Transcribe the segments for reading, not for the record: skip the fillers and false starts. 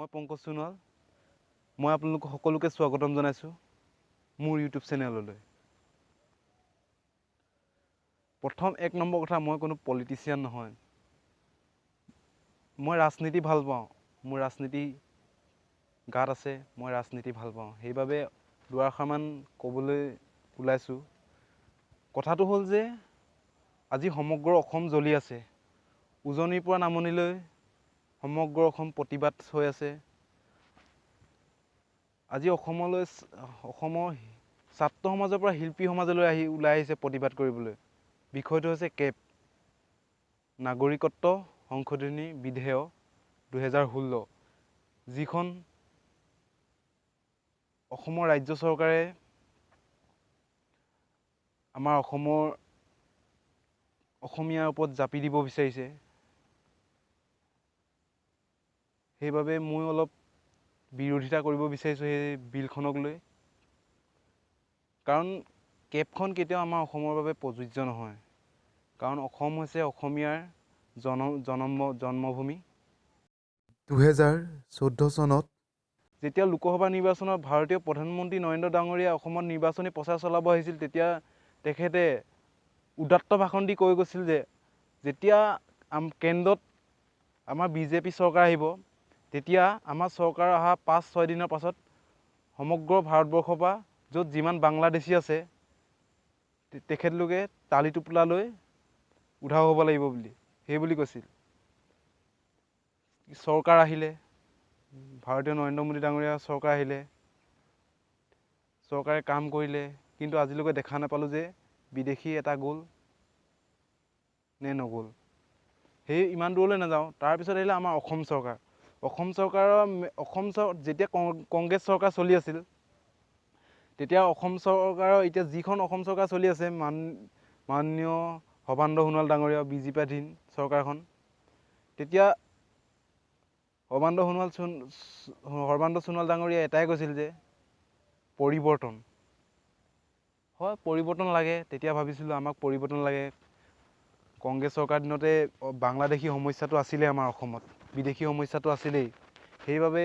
মই পংকজ সোণোৱাল। মই আপোনালোক সকলোকে স্বাগতম জনাইছোঁ মোৰ ইউটিউব চেনেললৈ। প্ৰথম এক নম্বৰ কথা, মই কোনো পলিটিচিয়ান নহয়। মই ৰাজনীতি ভাল পাওঁ, মোৰ ৰাজনীতি গাত আছে, মই ৰাজনীতি ভাল পাওঁ। সেইবাবে দুআষাৰমান ক'বলৈ ওলাইছোঁ। কথাটো হ'ল যে আজি সমগ্ৰ অসম জ্বলি আছে। উজনিৰ পৰা নামনিলৈ সমগ্ৰ অসম প্ৰতিবাদ হৈ আছে। আজি অসমৰ ছাত্ৰ সমাজৰ পৰা শিল্পী সমাজলৈ ওলাই আহিছে প্ৰতিবাদ কৰিবলৈ। বিষয়টো হৈছে কেব, নাগৰিকত্ব সংশোধনী বিধেয়ক 2016, যিখন অসমৰ ৰাজ্য চৰকাৰে আমাৰ অসমীয়াৰ ওপৰত জাপি দিব বিচাৰিছে। সেইবাবে মই অলপ বিৰোধিতা কৰিব বিচাৰিছোঁ সেই বিলখনক লৈ। কাৰণ কেবখন কেতিয়াও আমাৰ অসমৰ বাবে প্ৰযোজ্য নহয়। কাৰণ অসম হৈছে অসমীয়াৰ জন্মভূমি। 2014 চনত যেতিয়া লোকসভা নিৰ্বাচনত ভাৰতীয় প্ৰধানমন্ত্ৰী নৰেন্দ্ৰ ডাঙৰীয়া অসমত নিৰ্বাচনী প্ৰচাৰ চলাব আহিছিল, তেতিয়া তেখেতে উদাত্ত ভাষণ দি কৈ গৈছিল যে যেতিয়া কেন্দ্ৰত আমাৰ বিজেপি চৰকাৰ আহিব, তেতিয়া আমাৰ চৰকাৰ অহা 5-6 দিনৰ পাছত সমগ্ৰ ভাৰতবৰ্ষৰ পৰা য'ত যিমান বাংলাদেশী আছে তেখেতলোকে তালি টোপোলা লৈ উধাও হ'ব লাগিব বুলি কৈছিল। চৰকাৰ আহিলে, ভাৰতীয় নৰেন্দ্ৰ মোদী ডাঙৰীয়া চৰকাৰ আহিলে, চৰকাৰে কাম কৰিলে, কিন্তু আজিলৈকে দেখা নাপালোঁ যে বিদেশী এটা গ'ল নে নগ'ল। সেই ইমান দূৰলৈ নাযাওঁ। তাৰপিছত আহিলে আমাৰ অসম চৰকাৰ। যেতিয়া কংগ্ৰেছ চৰকাৰ চলি আছিল, তেতিয়া অসম চৰকাৰৰ এতিয়া যিখন অসম চৰকাৰ চলি আছে, মাননীয় সৰ্বানন্দ সোণোৱাল ডাঙৰীয়া বিজেপিয়াধীন চৰকাৰখন, তেতিয়া সৰ্বানন্দ সোণোৱাল ডাঙৰীয়াই এটাই কৈছিল যে পৰিৱৰ্তন। হয়, পৰিৱৰ্তন লাগে। তেতিয়া ভাবিছিলোঁ আমাক পৰিৱৰ্তন লাগে। কংগ্ৰেছ চৰকাৰ দিনতে বাংলাদেশী সমস্যাটো আছিলেই আমাৰ অসমত, বিদেশী সমস্যাটো আছিলেই। সেইবাবে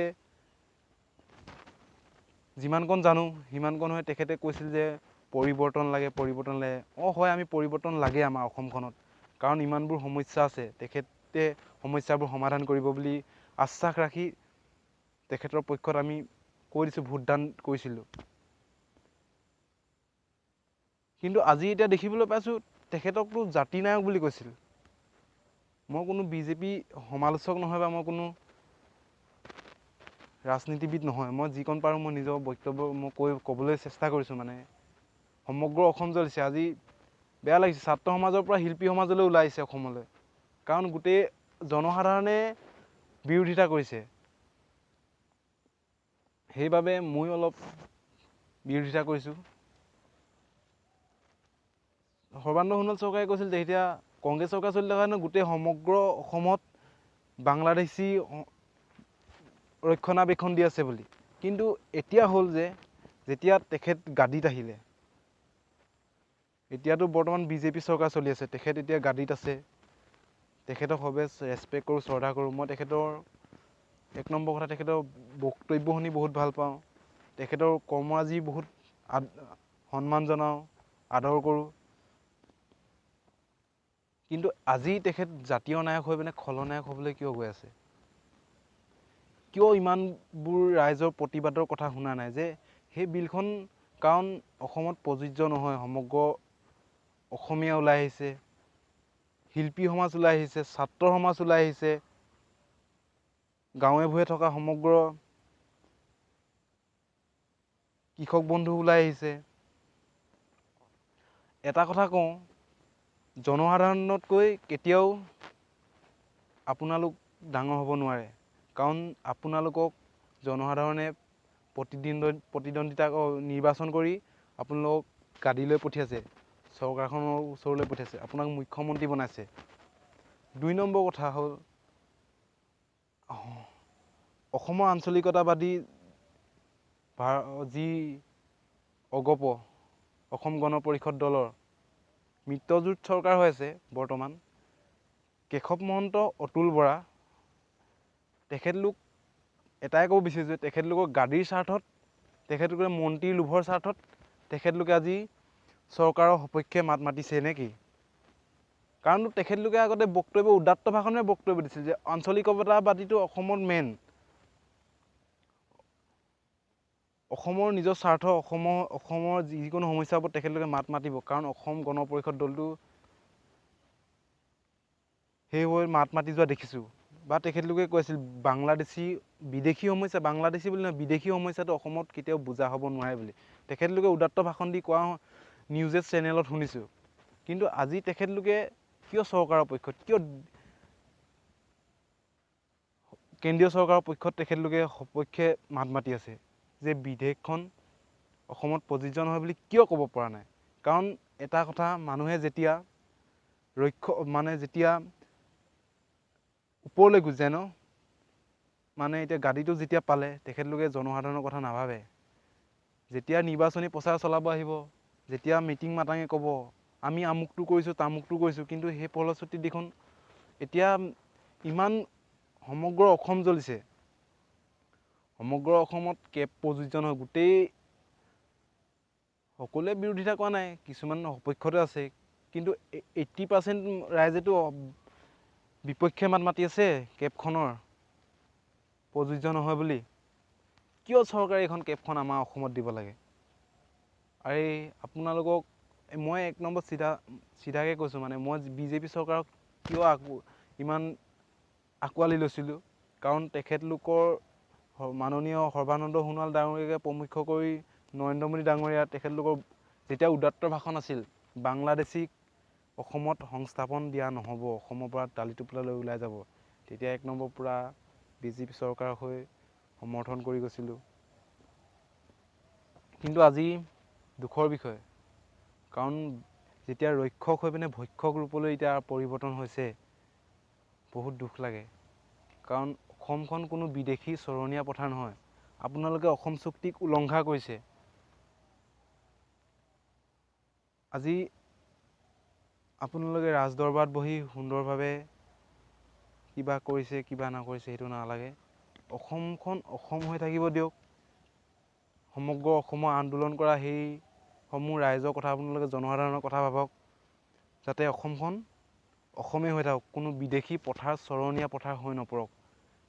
যিমানকণ জানো সিমানকণ হৈ তেখেতে কৈছিল যে পৰিৱৰ্তন লাগে। হয়, আমি পৰিৱৰ্তন লাগে আমাৰ অসমখনত, কাৰণ ইমানবোৰ সমস্যা আছে। তেখেতে সমস্যাবোৰ সমাধান কৰিব বুলি আশ্বাস ৰাখি তেখেতৰ পক্ষত আমি কৈ দিছোঁ, ভোটদান কৰিছিলোঁ। কিন্তু আজি এতিয়া দেখিবলৈ পাইছোঁ তেখেতকতো জাতি নায়ক বুলি কৈছিল। মই কোনো বিজেপি সমালোচক নহয় বা মই কোনো ৰাজনীতিবিদ নহয়। মই যিকণ পাৰোঁ মই নিজৰ বক্তব্য ক'বলৈ চেষ্টা কৰিছোঁ। মানে সমগ্ৰ অসম জ্বলিছে। আজি বেয়া লাগিছে, ছাত্ৰ সমাজৰ পৰা শিল্পী সমাজলৈ ওলাই আহিছে অসমলৈ। কাৰণ গোটেই জনসাধাৰণে বিৰোধিতা কৰিছে। সেইবাবে মই অলপ বিৰোধিতা কৰিছোঁ। সৰ্বানন্দ সোণোৱাল চৰকাৰে কৈছিল যে এতিয়া কংগ্ৰেছ চৰকাৰ চলি থকা কাৰণে গোটেই সমগ্ৰ অসমত বাংলাদেশী ৰক্ষণাবেক্ষণ দি আছে বুলি। কিন্তু এতিয়া হ'ল যে যেতিয়া তেখেত গাদীত আহিলে, এতিয়াতো বৰ্তমান বিজেপি চৰকাৰ চলি আছে, তেখেত এতিয়া গাদীত আছে, তেখেতক সবে ৰেচপেক্ট কৰোঁ, শ্ৰদ্ধা কৰোঁ। মই তেখেতৰ এক নম্বৰ কথা, তেখেতৰ বক্তব্য শুনি বহুত ভাল পাওঁ। তেখেতৰ কৰ্মৰাজি বহুত সন্মান জনাওঁ, আদৰ কৰোঁ। কিন্তু আজি তেখেত জাতীয় নায়ক হৈ পিনে খলনায়ক হ'বলৈ কিয় গৈ আছে? কিয় ইমানবোৰ ৰাইজৰ প্ৰতিবাদৰ কথা শুনা নাই যে সেই বিলখন কাৰণ অসমত প্ৰযোজ্য নহয়। সমগ্ৰ অসমীয়া ওলাই আহিছে, শিল্পী সমাজ ওলাই আহিছে, ছাত্ৰ সমাজ ওলাই আহিছে, গাঁৱে ভূঞে থকা সমগ্ৰ কৃষক বন্ধু ওলাই আহিছে। এটা কথা কওঁ, জনসাধাৰণতকৈ কেতিয়াও আপোনালোক ডাঙৰ হ'ব নোৱাৰে। কাৰণ আপোনালোকক জনসাধাৰণে নিৰ্বাচন কৰি আপোনালোকক গাদীলৈ পঠিয়াইছে, চৰকাৰখনৰ ওচৰলৈ পঠিয়াইছে, আপোনাক মুখ্যমন্ত্ৰী বনাইছে। 2 নম্বৰ কথা হ'ল অসমৰ আঞ্চলিকতাবাদী যি অগপ অসম গণ পৰিষদ দলৰ মিত্ৰজোঁট চৰকাৰ হৈ আছে বৰ্তমান, কেশৱ মহন্ত, অতুল বৰা, তেখেতলোক এটাই ক'ব বিচাৰিছোঁ যে তেখেতলোকৰ গাড়ীৰ স্বাৰ্থত, তেখেতলোকে মন্ত্ৰীৰ লোভৰ স্বাৰ্থত তেখেতলোকে আজি চৰকাৰৰ সপক্ষে মাত মাতিছে নে কি? কাৰণ তেখেতলোকে আগতে বক্তব্য উদাত্ত ভাষণে বক্তব্য দিছিল যে আঞ্চলিকতাবাদীটো অসমত মেইন, অসমৰ নিজৰ স্বাৰ্থ, অসমৰ যিকোনো সমস্যাৰ ওপৰত তেখেতলোকে মাত মাতিব। কাৰণ অসম গণ পৰিষদ দলটো সেইবোৰ মাত মাতি যোৱা দেখিছোঁ। বা তেখেতলোকে কৈছিল বিদেশী সমস্যা, বাংলাদেশী বুলি নহয়, বিদেশী সমস্যাটো অসমত কেতিয়াও বুজা হ'ব নোৱাৰে বুলি তেখেতলোকে উদাত্ত ভাষণ দি কোৱা নিউজে চেনেলত শুনিছোঁ। কিন্তু আজি তেখেতলোকে কিয় চৰকাৰৰ পক্ষত, কিয় কেন্দ্ৰীয় চৰকাৰৰ পক্ষত তেখেতলোকে সপক্ষে মাত মাতি আছে যে বিধেয়কখন অসমত প্ৰযোজ্য নহয় বুলি কিয় ক'ব পৰা নাই? কাৰণ এটা কথা, মানুহে যেতিয়া যেতিয়া ওপৰলৈ গুচি যায় ন, মানে এতিয়া গাড়ীটো যেতিয়া পালে তেখেতলোকে জনসাধাৰণৰ কথা নাভাবে। যেতিয়া নিৰ্বাচনী প্ৰচাৰ চলাব আহিব, যেতিয়া মিটিং মাটাঙে ক'ব আমি আমুকটো কৰিছোঁ তামুকটো কৰিছোঁ, কিন্তু সেই ফলশ্ৰুতিত দেখোন এতিয়া ইমান সমগ্ৰ অসম জ্বলিছে, সমগ্ৰ অসমত কেব প্ৰযোজ্য নহয়। গোটেই সকলোৱে বিৰোধিতা কৰা নাই, কিছুমান সপক্ষতে আছে, কিন্তু 80% ৰাইজেতো বিপক্ষে মাত মাতি আছে কেবখনৰ প্ৰযোজ্য নহয় বুলি। কিয় চৰকাৰে এইখন কেবখন আমাৰ অসমত দিব লাগে? আৰে আপোনালোকক মই এক নম্বৰ চিধাকৈ কৈছোঁ, মানে মই বিজেপি চৰকাৰক কিয় ইমান আঁকোৱালি লৈছিলোঁ, কাৰণ তেখেতলোকৰ মাননীয় সৰ্বানন্দ সোণোৱাল ডাঙৰীয়াকে প্ৰমুখ্য কৰি নৰেন্দ্ৰ মোদী ডাঙৰীয়া তেখেতলোকৰ যেতিয়া উদাত্ত ভাষণ আছিল, বাংলাদেশীক অসমত সংস্থাপন দিয়া নহ'ব, অসমৰ পৰা টালি টোপোলা লৈ ওলাই যাব, তেতিয়া এক নম্বৰ পূৰা বিজেপি চৰকাৰৰ হৈ সমৰ্থন কৰি গৈছিলোঁ। কিন্তু আজি দুখৰ বিষয়, কাৰণ যেতিয়া ৰক্ষক হৈ পিনে ভক্ষক ৰূপলৈ এতিয়া পৰিৱৰ্তন হৈছে, বহুত দুখ লাগে। কাৰণ অসমখন কোনো বিদেশী চৰণীয়া পথাৰ নহয়। আপোনালোকে অসম চুক্তিক উলংঘা কৰিছে। আজি আপোনালোকে ৰাজদৰবাৰত বহি সুন্দৰভাৱে কিবা কৰিছে কিবা নকৰিছে সেইটো নালাগে, অসমখন অসম হৈ থাকিব দিয়ক। সমগ্ৰ অসমৰ আন্দোলন কৰা সেইসমূহ ৰাইজৰ কথা আপোনালোকে জনসাধাৰণৰ কথা ভাবক, যাতে অসমখন অসমেই হৈ থাকক, কোনো বিদেশী পথাৰ চৰণীয়া পথাৰ হৈ নপৰক,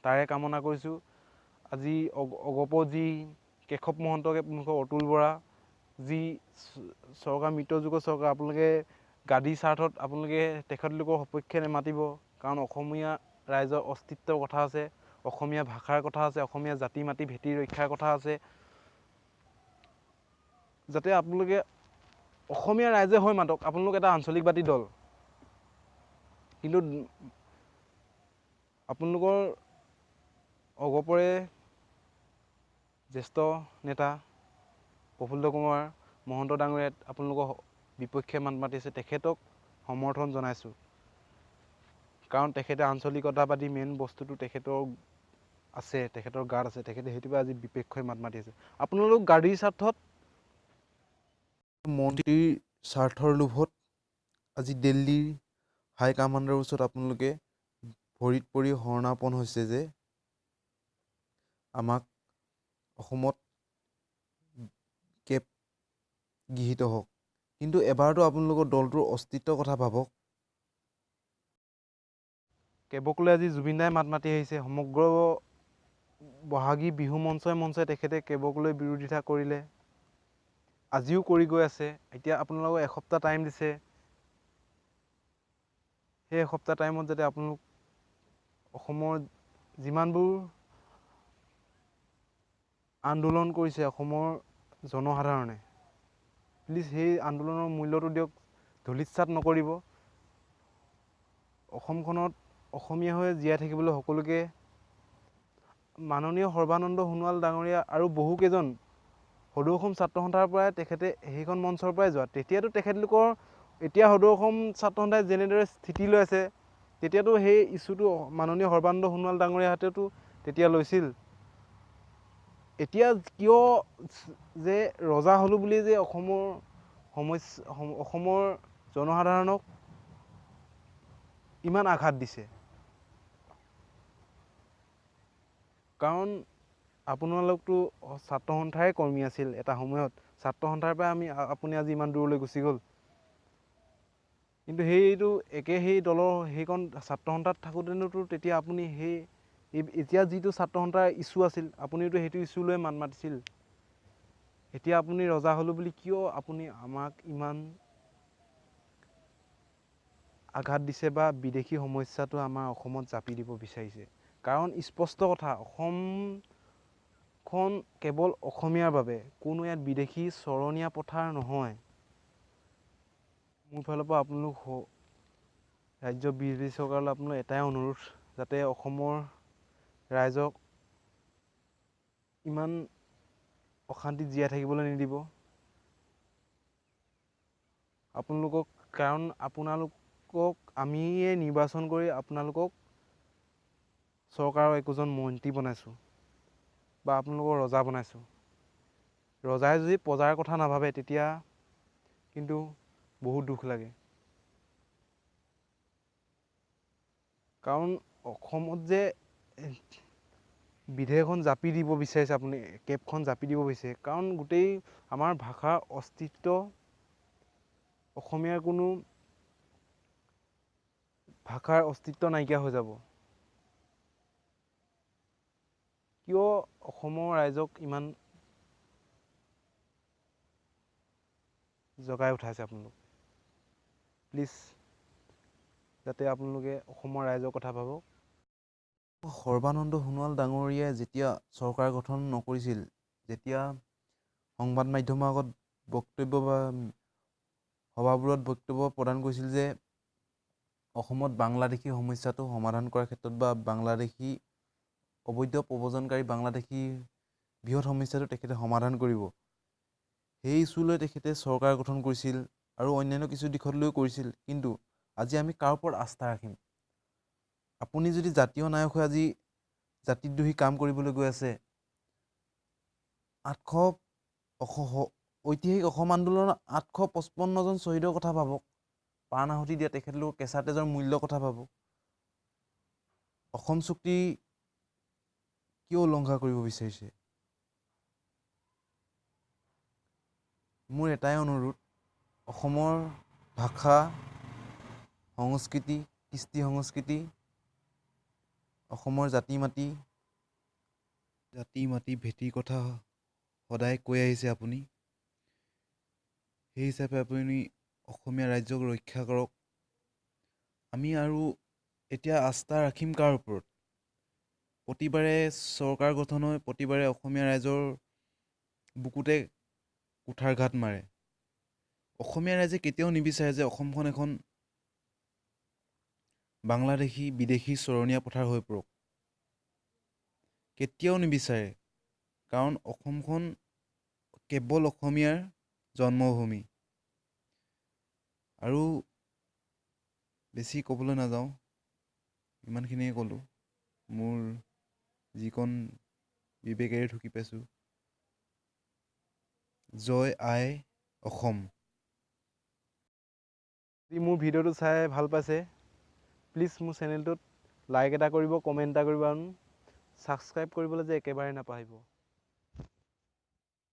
তাৰে কামনা কৰিছোঁ। আজি অগপ যি কেশৱ মহন্তকে অতুল বৰা যি চৰকাৰ মিত্ৰজোঁটৰ চৰকাৰ, আপোনালোকে গাদী স্বাৰ্থত আপোনালোকে তেখেতলোকৰ সপক্ষে নেমাতিব। কাৰণ অসমীয়া ৰাইজৰ অস্তিত্বৰ কথা আছে, অসমীয়া ভাষাৰ কথা আছে, অসমীয়া জাতি মাতি ভেটি ৰক্ষাৰ কথা আছে, যাতে আপোনালোকে অসমীয়া ৰাইজে হৈ মাতক। আপোনালোক এটা আঞ্চলিকবাদী দল, কিন্তু আপোনালোকৰ অগপৰে জ্যেষ্ঠ নেতা প্ৰফুল্ল কুমাৰ মহন্ত ডাঙৰীয়াই আপোনালোকৰ বিপক্ষে মাত মাতিছে, তেখেতক সমৰ্থন জনাইছোঁ। কাৰণ তেখেতে আঞ্চলিকতাবাদী মেইন বস্তুটো তেখেতৰ আছে, তেখেতৰ গাত আছে, তেখেতে সেইটোৱে আজি বিপক্ষে মাত মাতি আছে। আপোনালোক গাড়ীৰ স্বাৰ্থত, মন্ত্ৰীৰ স্বাৰ্থৰ লোভত আজি দিল্লীৰ হাইকামাণ্ডৰ ওচৰত আপোনালোকে ভৰিত পৰি শৰণাপন্ন হৈছে যে আমাক অসমত কেব গৃহীত হওক। কিন্তু এবাৰতো আপোনালোকৰ দলটোৰ অস্তিত্বৰ কথা ভাবক। কেবক লৈ আজি জুবিন দাই মাত মাতি আহিছে, সমগ্ৰ বহাগী বিহু মঞ্চই তেখেতে কেবক লৈ বিৰোধিতা কৰিলে, আজিও কৰি গৈ আছে। এতিয়া আপোনালোকক এসপ্তাহ টাইম দিছে, সেই এসপ্তাহ টাইমত যাতে আপোনালোক অসমৰ যিমানবোৰ আন্দোলন কৰিছে অসমৰ জনসাধাৰণে, প্লিজ সেই আন্দোলনৰ মূল্যটো দিয়ক, ধূলিসাৎ নকৰিব। অসমখনত অসমীয়া হৈ জীয়াই থাকিবলৈ সকলোকে মাননীয় সৰ্বানন্দ সোণোৱাল ডাঙৰীয়া আৰু বহুকেইজন সদৌ অসম ছাত্ৰ সন্থাৰ পৰাই তেখেতে সেইখন মঞ্চৰ পৰাই যোৱা, তেতিয়াতো তেখেতলোকৰ এতিয়া সদৌ অসম ছাত্ৰ সন্থাই যেনেদৰে স্থিতি লৈ আছে, তেতিয়াতো সেই ইছ্যুটো মাননীয় সৰ্বানন্দ সোণোৱাল ডাঙৰীয়াহঁতেতো তেতিয়া লৈছিল। এতিয়া কিয় যে ৰজা হ'লোঁ বুলি যে অসমৰ জনসাধাৰণক ইমান আঘাত দিছে? কাৰণ আপোনালোকতো ছাত্ৰ সন্থাৰে কৰ্মী আছিল এটা সময়ত। ছাত্ৰ সন্থাৰ পৰা আপুনি আজি ইমান দূৰলৈ গুচি গ'ল। কিন্তু সেইটো সেই দলৰ সেইখন ছাত্ৰ সন্থাত থাকোঁতেনোতো তেতিয়া আপুনি এতিয়া যিটো ছাত্ৰ সন্থাৰ ইছ্যু আছিল আপুনিতো সেইটো ইছ্যু লৈ মাত মাতিছিল। এতিয়া আপুনি ৰজা হ'লো বুলি কিয় আপুনি আমাক ইমান আঘাত দিছে বা বিদেশী সমস্যাটো আমাৰ অসমত জাপি দিব বিচাৰিছে? কাৰণ স্পষ্ট কথা, অসমখন কেৱল অসমীয়াৰ বাবে, কোনো ইয়াত বিদেশী চৰণীয়া পথাৰ নহয়। মোৰ ফালৰ পৰা আপোনালোক ৰাজ্য বিজেপি চৰকাৰলৈ আপোনালোক এটাই অনুৰোধ, যাতে অসমৰ ৰাইজক ইমান অশান্তিত জীয়াই থাকিবলৈ নিদিব। কাৰণ আপোনালোকক আমিয়ে নিৰ্বাচন কৰি আপোনালোকক চৰকাৰৰ একোজন মন্ত্ৰী বনাইছোঁ বা আপোনালোকৰ ৰজা বনাইছোঁ। ৰজাই যদি প্ৰজাৰ কথা নাভাবে তেতিয়া কিন্তু বহুত দুখ লাগে। কাৰণ অসমত যে বিধেয়কখন জাপি দিব বিচাৰিছে, আপুনি কেবখন জাপি দিব বিচাৰিছে, কাৰণ গোটেই আমাৰ ভাষাৰ অস্তিত্ব, অসমীয়াৰ কোনো ভাষাৰ অস্তিত্ব নাইকিয়া হৈ যাব। কিয় অসমৰ ৰাইজক ইমান জগাই উঠাইছে আপোনালোক? প্লিজ যাতে আপোনালোকে অসমৰ ৰাইজৰ কথা ভাবক। সৰ্বানন্দ সোণোৱাল ডাঙৰীয়াই যেতিয়া চৰকাৰ গঠন নকৰিছিল, যেতিয়া সংবাদ মাধ্যমৰ আগত বক্তব্য বা সভাবোৰত বক্তব্য প্ৰদান কৰিছিল যে অসমত বাংলাদেশী সমস্যাটো সমাধান কৰাৰ ক্ষেত্ৰত বা বাংলাদেশী অবৈধ প্ৰব্ৰজনকাৰী বাংলাদেশী বৃহৎ সমস্যাটো তেখেতে সমাধান কৰিব, সেই ইছ্যুলৈ তেখেতে চৰকাৰ গঠন কৰিছিল আৰু অন্যান্য কিছু দিশত লৈ কৰিছিল। কিন্তু আজি আমি কাৰ ওপৰত আস্থা ৰাখিম? আপুনি যদি জাতীয় নায়ক হৈ আজি জাতিদ্ৰোহী কাম কৰিবলৈ গৈ আছে, ঐতিহাসিক অসম আন্দোলনৰ 855জন শ্বহীদৰ কথা ভাবক, প্ৰাণ আহুতি দিয়া তেখেতলোকৰ কেঁচা তেজৰ মূল্যৰ কথা ভাবক। অসম চুক্তি কিয় উলংঘা কৰিব বিচাৰিছে? মোৰ এটাই অনুৰোধ, অসমৰ ভাষা, সংস্কৃতি, কৃষ্টি সংস্কৃতি, অসমৰ জাতি মাটি ভেটিৰ কথা সদায় কৈ আহিছে আপুনি। সেই হিচাপে আপুনি অসমীয়া ৰাজ্যক ৰক্ষা কৰক। আমি আৰু এতিয়া আস্থা ৰাখিম কাৰ ওপৰত? প্ৰতিবাৰে চৰকাৰ গঠন হয়, প্ৰতিবাৰে অসমীয়া ৰাইজৰ বুকুতে কুঠাৰঘাত মাৰে। অসমীয়া ৰাইজে কেতিয়াও নিবিচাৰে যে অসমখন এখন বাংলাদেশী বিদেশী চৰণীয়া পথাৰ হৈ পৰক। কেতিয়াও নিবিচাৰে, কাৰণ অসমখন কেৱল অসমীয়াৰ জন্মভূমি। আৰু বেছি ক'বলৈ নাযাওঁ, ইমানখিনিয়ে ক'লোঁ। মোৰ যিকণ বিবেকেৰে ঢুকি পাইছোঁ। জয় আই অসম। যদি মোৰ ভিডিঅ'টো চাই ভাল পাইছে, প্লিজ মোৰ চেনেলটোত লাইক এটা কৰিব, কমেণ্ট এটা কৰিব আৰু ছাবস্ক্ৰাইব কৰিবলৈ যে একেবাৰে নাপাহৰিব।